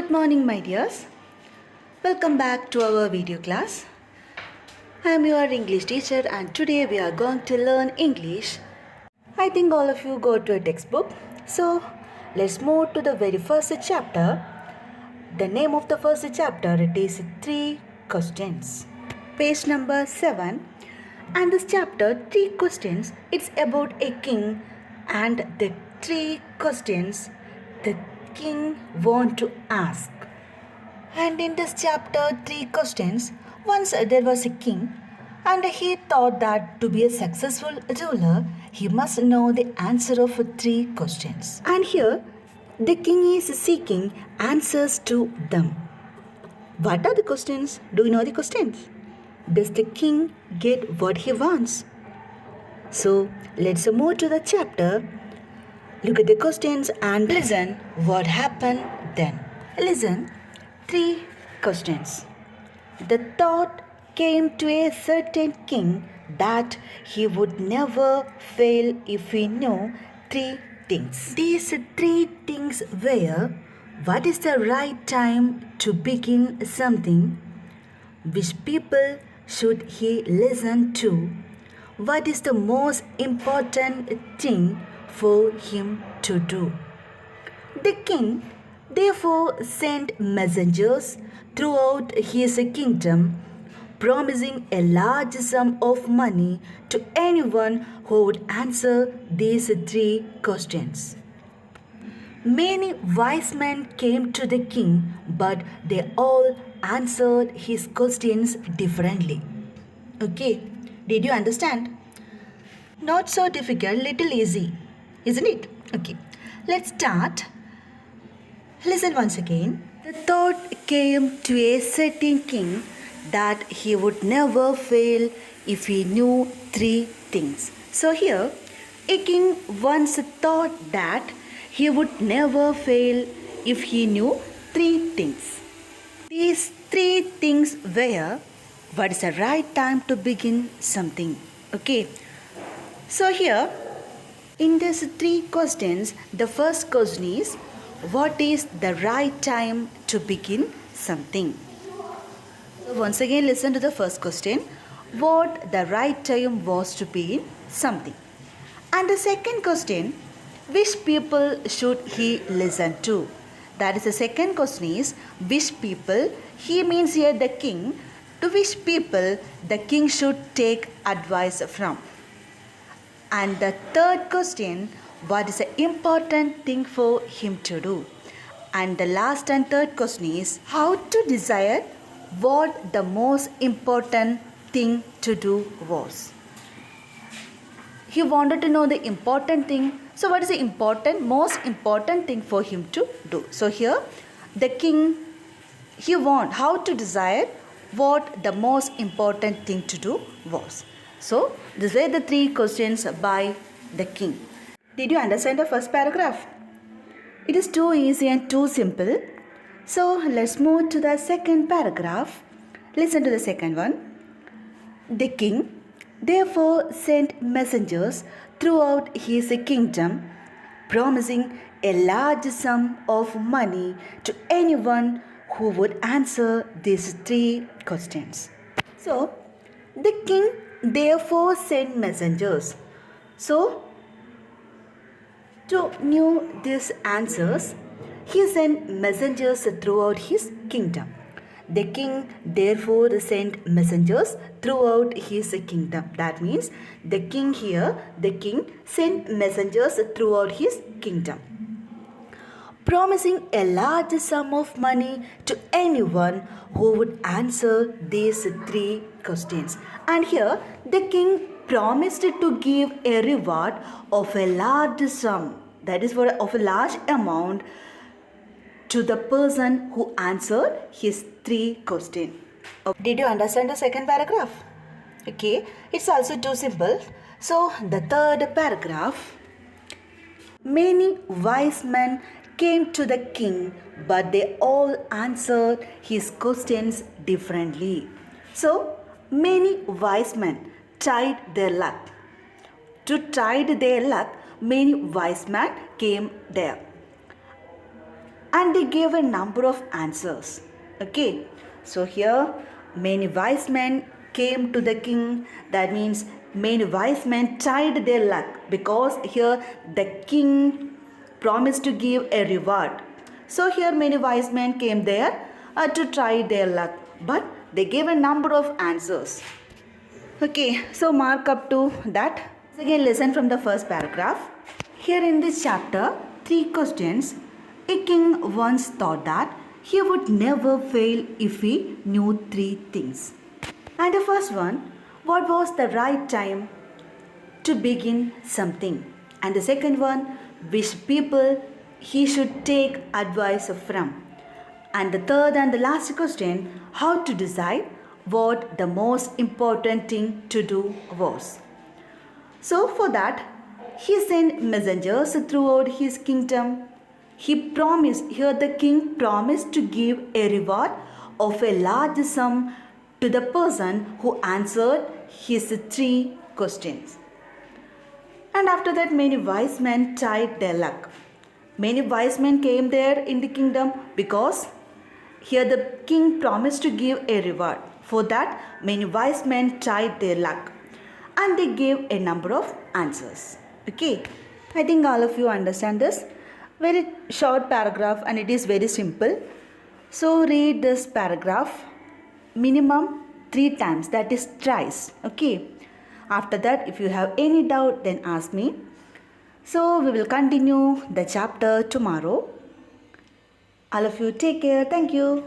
Good morning, my dears. Welcome back to our video class. I am your English teacher and today we are going to learn English. I think all of you go to a textbook. So let's move to the very first chapter. The name of the first chapter, it is 3 questions. Page number 7. And this chapter, 3 questions, it's about a king and the 3 questions the king want to ask. And in this chapter, 3 questions, once there was a king and he thought that to be a successful ruler, he must know the answer of 3 questions. And here, the king is seeking answers to them. What are the questions? Do you know the questions? Does the king get what he wants? So, let's move to the chapter. Look at the questions and listen what happened then. Listen, 3 questions. The thought came to a certain king that he would never fail if he knew 3 things. These 3 things were: what is the right time to begin something? Which people should he listen to? What is the most important thing for him to do? The king therefore sent messengers throughout his kingdom, promising a large sum of money to anyone who would answer these 3 questions. Many wise men came to the king, but they all answered his questions differently. Okay, did you understand? Not so difficult, little easy, isn't it? Okay, let's start. Listen once again. The thought came to a certain king that he would never fail if he knew 3 things. So here, a king once thought that he would never fail if he knew 3 things. These 3 things were: what is the right time to begin something? Okay. So here, in these 3 questions, the first question is, what is the right time to begin something? So once again, listen to the first question. What the right time was to begin something? And the second question, which people should he listen to? That is the second question is, which people, he means here the king, to which people the king should take advice from. And the third question, what is the important thing for him to do? And the last and third question is, how to decide what the most important thing to do was. He wanted to know the important thing. So what is the most important thing for him to do? So here, the king, he want how to decide what the most important thing to do was. So these were the 3 questions by the king. Did you understand the first paragraph? It is too easy and too simple. So let's move to the second paragraph. Listen to the second one. The king therefore sent messengers throughout his kingdom, promising a large sum of money to anyone who would answer these 3 questions. So, the king therefore sent messengers. So, to know these answers, he sent messengers throughout his kingdom. The king therefore sent messengers throughout his kingdom. That means the king sent messengers throughout his kingdom, promising a large sum of money to anyone who would answer these 3 questions. And here the king promised to give a reward of a large sum, that is of a large amount, to the person who answered his 3 questions. Did you understand the second paragraph? Okay, it's also too simple. So the third paragraph. Many wise men came to the king, but they all answered his questions differently. So many wise men tried their luck. To try their luck, many wise men came there. and they gave a number of answers. Okay, so here many wise men came to the king. That means many wise men tried their luck, because here the king promised to give a reward. So here many wise men came there to try their luck, but they gave a number of answers. Okay, so mark up to that. Again, listen from the first paragraph. Here in this chapter, 3 questions. A king once thought that he would never fail if he knew 3 things. And the first one, what was the right time to begin something? And the second one, which people he should take advice from? And the third and the last question, how to decide what the most important thing to do was. So for that, he sent messengers throughout his kingdom. He promised, here the king promised to give a reward of a large sum to the person who answered his 3 questions. And after that, many wise men tried their luck. Many wise men came there in the kingdom, because here the king promised to give a reward. For that, many wise men tried their luck, and they gave a number of answers. Okay, I think all of you understand this. Very short paragraph, and it is very simple. So read this paragraph minimum 3 times, that is thrice. Okay, after that, if you have any doubt, then ask me. So we will continue the chapter tomorrow. All of you take care. Thank you.